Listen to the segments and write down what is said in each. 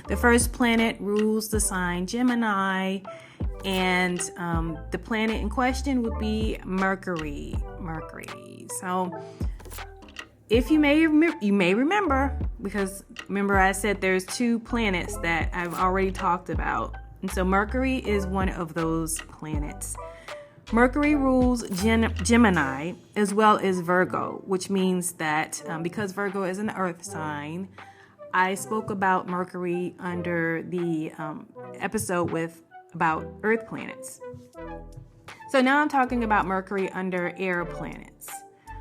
The first planet rules the sign Gemini, and the planet in question would be Mercury. So if you may remember, because remember I said there's 2 planets that I've already talked about. And so Mercury is one of those planets. Mercury rules Gemini as well as Virgo, which means that because Virgo is an earth sign, I spoke about Mercury under the episode about earth planets. So now I'm talking about Mercury under air planets.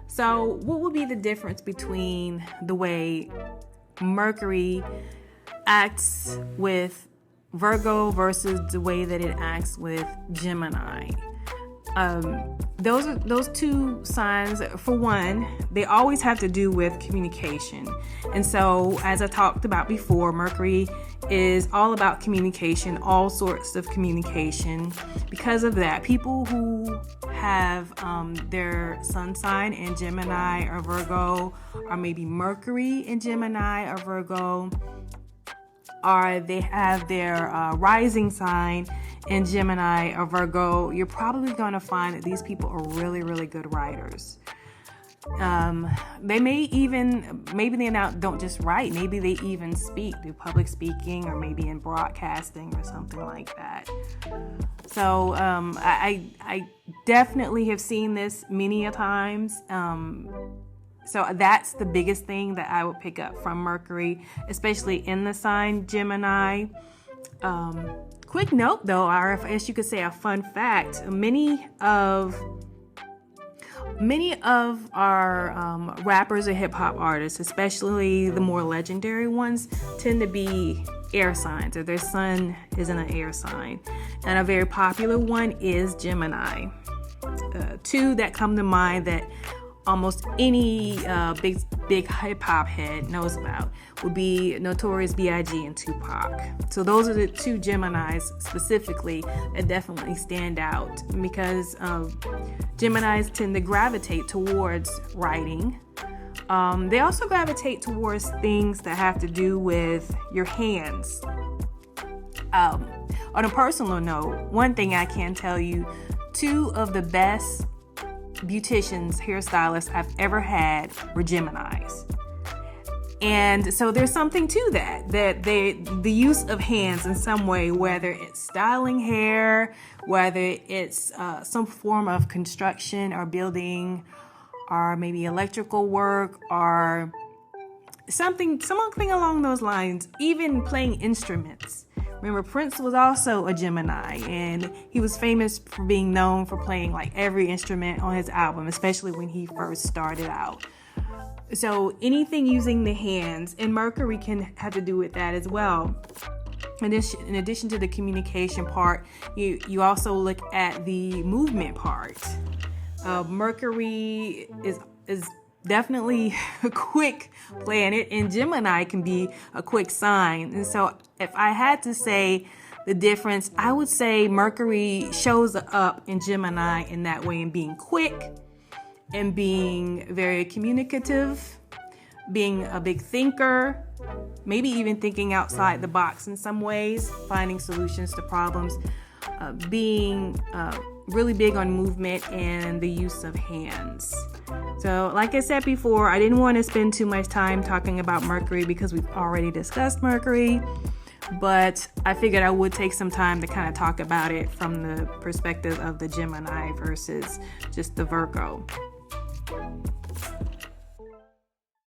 So what would be the difference between the way Mercury acts with Virgo versus the way that it acts with Gemini? Those 2 signs, for one, they always have to do with communication. And so, as I talked about before, Mercury is all about communication, all sorts of communication. Because of that, people who have their sun sign in Gemini or Virgo, or maybe Mercury in Gemini or Virgo, or they have their rising sign in Gemini or Virgo, you're probably going to find that these people are really, really good writers. They may even, maybe they don't just write, maybe they even do public speaking, or maybe in broadcasting or something like that. So I definitely have seen this many a times. So that's the biggest thing that I would pick up from Mercury, especially in the sign Gemini. Quick note though, or I guess you could say a fun fact, many of our rappers or hip hop artists, especially the more legendary ones, tend to be air signs, or their sun is in an air sign. And a very popular one is Gemini. 2 that come to mind that almost any big hip hop head knows about would be Notorious B.I.G. and Tupac. So those are the 2 Geminis specifically that definitely stand out, because Geminis tend to gravitate towards writing. They also gravitate towards things that have to do with your hands. On a personal note, one thing I can tell you, 2 of the best beauticians, hairstylists I've ever had were Geminis. And so there's something to that the use of hands in some way, whether it's styling hair, whether it's some form of construction or building, or maybe electrical work, or something along those lines, even playing instruments. Remember, Prince was also a Gemini, and he was famous for being known for playing like every instrument on his album, especially when he first started out. So anything using the hands, and Mercury can have to do with that as well. In addition to the communication part, you also look at the movement part. Mercury is definitely a quick planet, and Gemini can be a quick sign. And so if I had to say the difference, I would say Mercury shows up in Gemini in that way, in being quick and being very communicative, being a big thinker, maybe even thinking outside the box in some ways, finding solutions to problems, being really big on movement and the use of hands. So like I said before, I didn't want to spend too much time talking about Mercury because we've already discussed Mercury, but I figured I would take some time to kind of talk about it from the perspective of the Gemini versus just the Virgo.